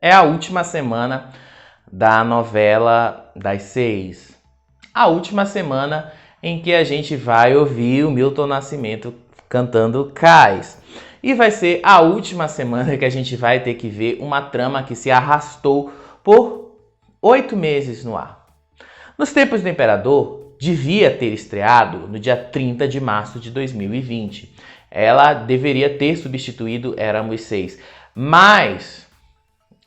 É a última semana da novela das 6. A última semana em que a gente vai ouvir o Milton Nascimento cantando Cais. E vai ser a última semana que a gente vai ter que ver uma trama que se arrastou por 8 meses no ar. Nos Tempos do Imperador, devia ter estreado no dia 30 de março de 2020. Ela deveria ter substituído Éramos Seis. Mas,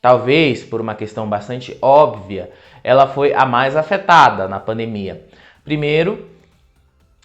talvez por uma questão bastante óbvia, ela foi a mais afetada na pandemia. Primeiro,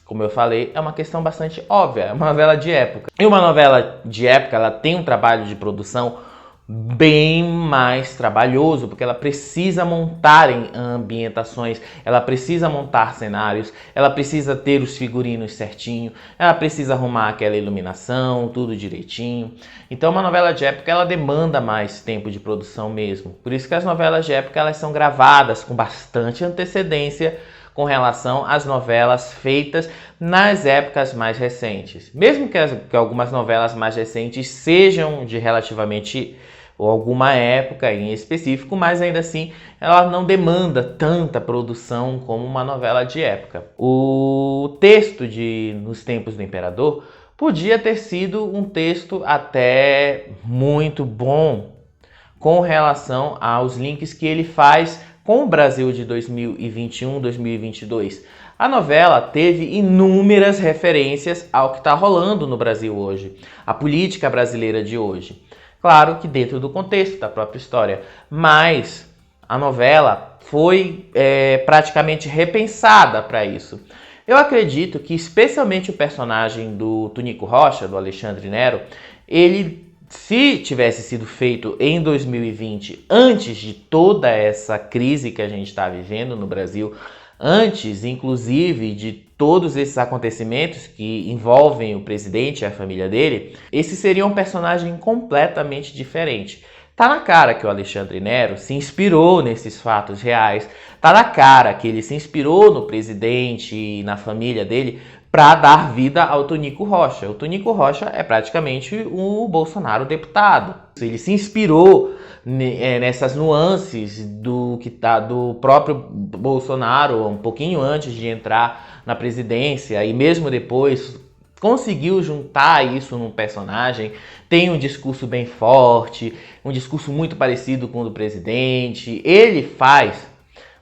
como eu falei, é uma questão bastante óbvia, é uma novela de época. E uma novela de época, ela tem um trabalho de produção bem mais trabalhoso, porque ela precisa montar em ambientações, ela precisa montar cenários, ela precisa ter os figurinos certinho, ela precisa arrumar aquela iluminação, tudo direitinho. Então uma novela de época, ela demanda mais tempo de produção mesmo. Por isso que as novelas de época, elas são gravadas com bastante antecedência com relação às novelas feitas nas épocas mais recentes. Mesmo que algumas novelas mais recentes sejam de relativamente ou alguma época em específico, mas ainda assim ela não demanda tanta produção como uma novela de época. O texto de Nos Tempos do Imperador podia ter sido um texto até muito bom com relação aos links que ele faz com o Brasil de 2021, 2022. A novela teve inúmeras referências ao que está rolando no Brasil hoje, a política brasileira de hoje. Claro que dentro do contexto da própria história, mas a novela foi praticamente repensada para isso. Eu acredito que especialmente o personagem do Tunico Rocha, do Alexandre Nero, ele, se tivesse sido feito em 2020, antes de toda essa crise que a gente está vivendo no Brasil, antes, inclusive, de todos esses acontecimentos que envolvem o presidente e a família dele, esse seria um personagem completamente diferente. Tá na cara que o Alexandre Nero se inspirou nesses fatos reais, tá na cara que ele se inspirou no presidente e na família dele para dar vida ao Tunico Rocha. O Tunico Rocha é praticamente o Bolsonaro deputado. Ele se inspirou nessas nuances do próprio Bolsonaro um pouquinho antes de entrar na presidência e mesmo depois conseguiu juntar isso num personagem. Tem um discurso bem forte, um discurso muito parecido com o do presidente. Ele faz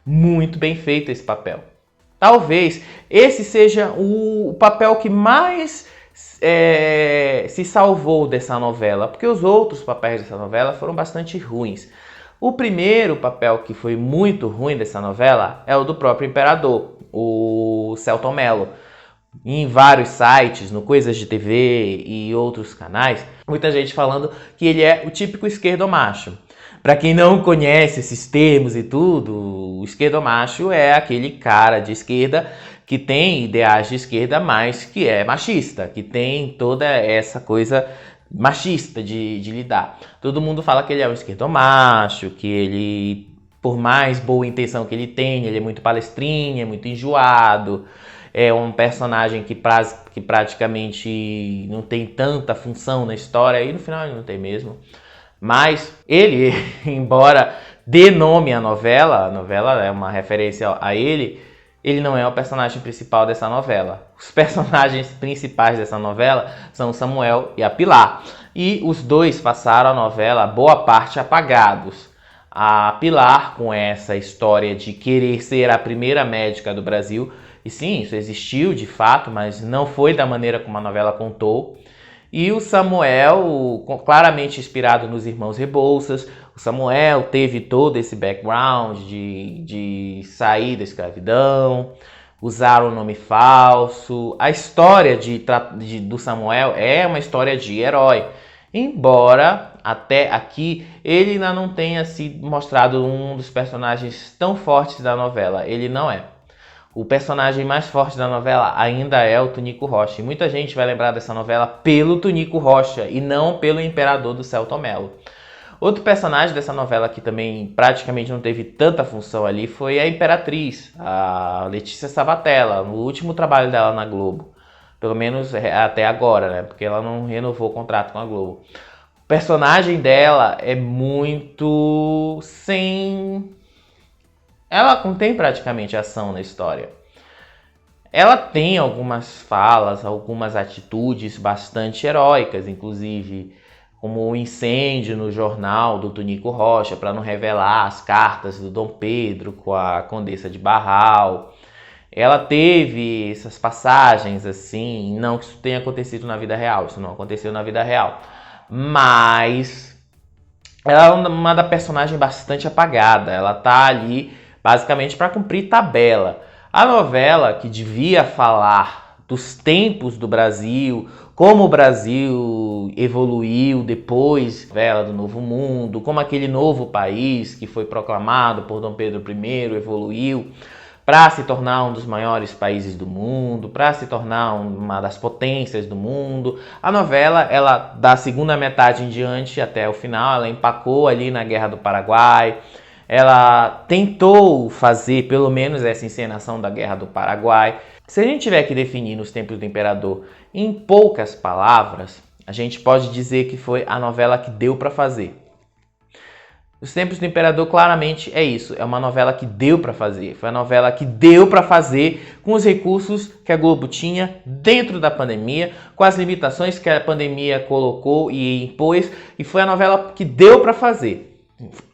muito bem feito esse papel. Talvez esse seja o papel que mais se salvou dessa novela, porque os outros papéis dessa novela foram bastante ruins. O primeiro papel que foi muito ruim dessa novela é o do próprio Imperador, o Selton Mello. Em vários sites, no Coisas de TV e outros canais, muita gente falando que ele é o típico esquerdomacho. Para quem não conhece esses termos e tudo, o esquerdomacho é aquele cara de esquerda que tem ideais de esquerda, mas que é machista, que tem toda essa coisa machista de lidar. Todo mundo fala que ele é um esquerdomacho, que ele, por mais boa intenção que ele tenha, ele é muito palestrinha, é muito enjoado, é um personagem que praticamente não tem tanta função na história, e no final ele não tem mesmo. Mas ele, embora dê nome à novela, a novela é uma referência a ele não é o personagem principal dessa novela. Os personagens principais dessa novela são o Samuel e a Pilar. E os dois passaram a novela, boa parte, apagados. A Pilar, com essa história de querer ser a primeira médica do Brasil, e sim, isso existiu de fato, mas não foi da maneira como a novela contou. E o Samuel, claramente inspirado nos Irmãos Rebouças, o Samuel teve todo esse background de sair da escravidão, usar um nome falso. A história do Samuel é uma história de herói, embora até aqui ele ainda não tenha sido mostrado um dos personagens tão fortes da novela. Ele não é. O personagem mais forte da novela ainda é o Tunico Rocha. E muita gente vai lembrar dessa novela pelo Tunico Rocha e não pelo Imperador do Selton Mello. Outro personagem dessa novela que também praticamente não teve tanta função ali foi a Imperatriz, a Letícia Sabatella, no último trabalho dela na Globo. Pelo menos até agora, né? Porque ela não renovou o contrato com a Globo. O personagem dela é muito sem... Ela não tem praticamente ação na história. Ela tem algumas falas, algumas atitudes bastante heróicas, inclusive como o incêndio no jornal do Tunico Rocha para não revelar as cartas do Dom Pedro com a Condessa de Barral. Ela teve essas passagens assim, não que isso tenha acontecido na vida real, isso não aconteceu na vida real, mas ela é uma da personagem bastante apagada, ela tá ali basicamente para cumprir tabela. A novela, que devia falar dos tempos do Brasil, como o Brasil evoluiu depois da do Novo Mundo, como aquele novo país que foi proclamado por Dom Pedro I evoluiu para se tornar um dos maiores países do mundo, para se tornar uma das potências do mundo. A novela, ela da segunda metade em diante até o final, ela empacou ali na Guerra do Paraguai. Ela tentou fazer pelo menos essa encenação da Guerra do Paraguai. Se a gente tiver que definir nos Tempos do Imperador em poucas palavras, a gente pode dizer que foi a novela que deu para fazer. Os Tempos do Imperador claramente é isso, é uma novela que deu para fazer. Foi a novela que deu para fazer com os recursos que a Globo tinha dentro da pandemia, com as limitações que a pandemia colocou e impôs, e foi a novela que deu para fazer.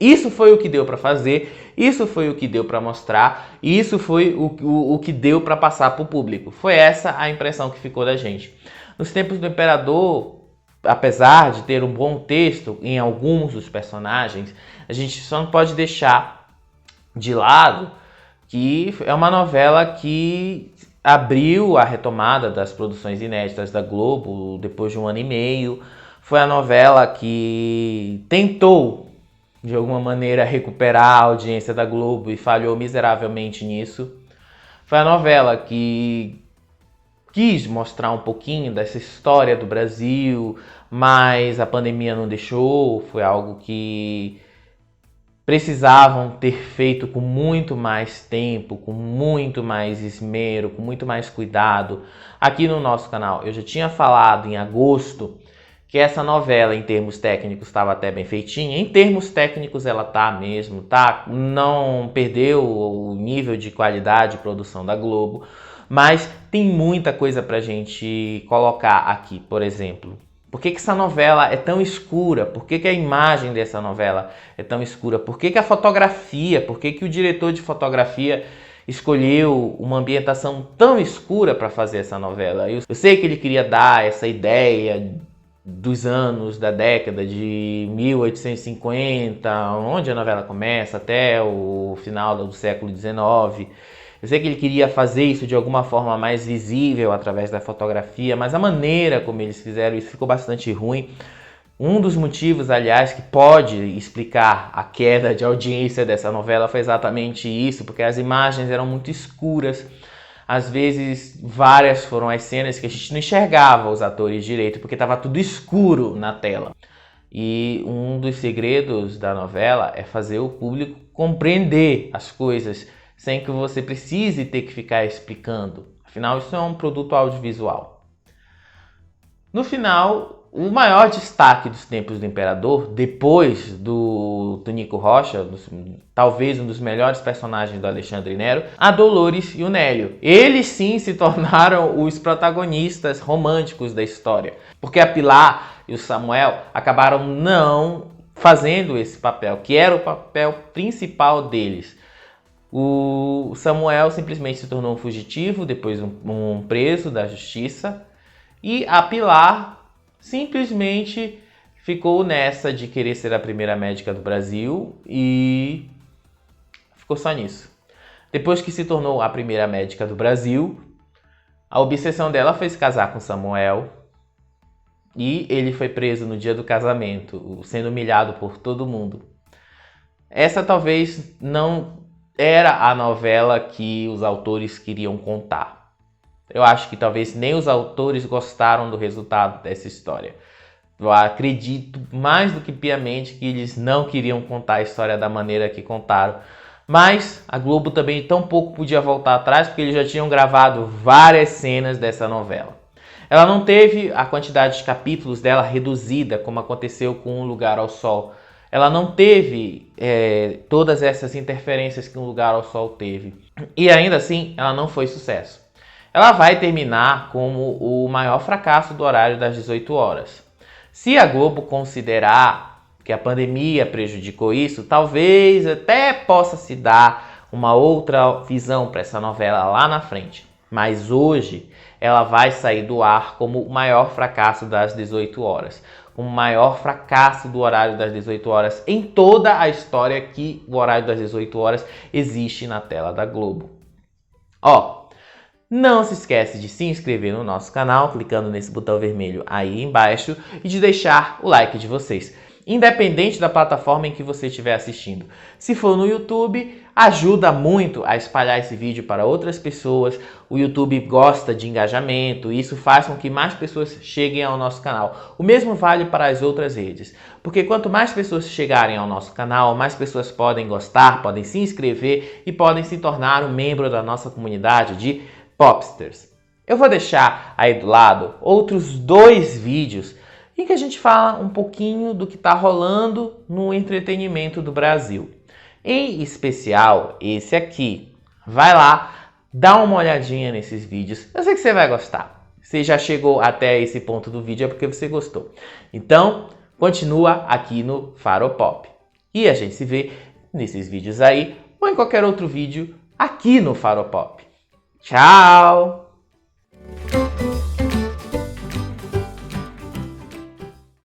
Isso foi o que deu para fazer, isso foi o que deu para mostrar, e isso foi o que deu para passar para o público. Foi essa a impressão que ficou da gente. Nos Tempos do Imperador, apesar de ter um bom texto em alguns dos personagens, a gente só não pode deixar de lado que é uma novela que abriu a retomada das produções inéditas da Globo depois de 1 ano e meio. Foi a novela que tentou de alguma maneira recuperar a audiência da Globo e falhou miseravelmente nisso. Foi a novela que quis mostrar um pouquinho dessa história do Brasil, mas a pandemia não deixou. Foi algo que precisavam ter feito com muito mais tempo, com muito mais esmero, com muito mais cuidado. Aqui no nosso canal eu já tinha falado em agosto que essa novela, em termos técnicos, estava até bem feitinha. Em termos técnicos, ela tá mesmo, tá? Não perdeu o nível de qualidade de produção da Globo, mas tem muita coisa pra gente colocar aqui, por exemplo. Por que essa novela é tão escura? Por que a imagem dessa novela é tão escura? Por que a fotografia? Por que o diretor de fotografia escolheu uma ambientação tão escura para fazer essa novela? Eu sei que ele queria dar essa ideia dos anos, da década de 1850, onde a novela começa, até o final do século XIX. Eu sei que ele queria fazer isso de alguma forma mais visível através da fotografia, mas a maneira como eles fizeram isso ficou bastante ruim. Um dos motivos, aliás, que pode explicar a queda de audiência dessa novela foi exatamente isso, porque as imagens eram muito escuras. Às vezes, várias foram as cenas que a gente não enxergava os atores direito, porque estava tudo escuro na tela. E um dos segredos da novela é fazer o público compreender as coisas sem que você precise ter que ficar explicando. Afinal, isso é um produto audiovisual. No final, o maior destaque dos Tempos do Imperador, depois do Tunico Rocha, talvez um dos melhores personagens do Alexandre Nero, a Dolores e o Nélio. Eles sim se tornaram os protagonistas românticos da história, porque a Pilar e o Samuel acabaram não fazendo esse papel, que era o papel principal deles. O Samuel simplesmente se tornou um fugitivo, depois um preso da justiça, e a Pilar simplesmente ficou nessa de querer ser a primeira médica do Brasil e ficou só nisso. Depois que se tornou a primeira médica do Brasil, a obsessão dela foi se casar com Samuel e ele foi preso no dia do casamento, sendo humilhado por todo mundo. Essa talvez não era a novela que os autores queriam contar. Eu acho que talvez nem os autores gostaram do resultado dessa história. Eu acredito mais do que piamente que eles não queriam contar a história da maneira que contaram. Mas a Globo também tão pouco podia voltar atrás, porque eles já tinham gravado várias cenas dessa novela. Ela não teve a quantidade de capítulos dela reduzida, como aconteceu com Um Lugar ao Sol. Ela não teve todas essas interferências que Um Lugar ao Sol teve. E ainda assim, ela não foi sucesso. Ela vai terminar como o maior fracasso do horário das 18 horas. Se a Globo considerar que a pandemia prejudicou isso, talvez até possa se dar uma outra visão para essa novela lá na frente. Mas hoje ela vai sair do ar como o maior fracasso das 18 horas. O maior fracasso do horário das 18 horas em toda a história que o horário das 18 horas existe na tela da Globo. Ó, não se esquece de se inscrever no nosso canal, clicando nesse botão vermelho aí embaixo e de deixar o like de vocês, independente da plataforma em que você estiver assistindo. Se for no YouTube, ajuda muito a espalhar esse vídeo para outras pessoas. O YouTube gosta de engajamento e isso faz com que mais pessoas cheguem ao nosso canal. O mesmo vale para as outras redes, porque quanto mais pessoas chegarem ao nosso canal, mais pessoas podem gostar, podem se inscrever e podem se tornar um membro da nossa comunidade de Popsters. Eu vou deixar aí do lado outros 2 vídeos em que a gente fala um pouquinho do que está rolando no entretenimento do Brasil. Em especial, esse aqui. Vai lá, dá uma olhadinha nesses vídeos. Eu sei que você vai gostar. Se já chegou até esse ponto do vídeo é porque você gostou. Então, continua aqui no Faropop. E a gente se vê nesses vídeos aí ou em qualquer outro vídeo aqui no Faropop. Tchau!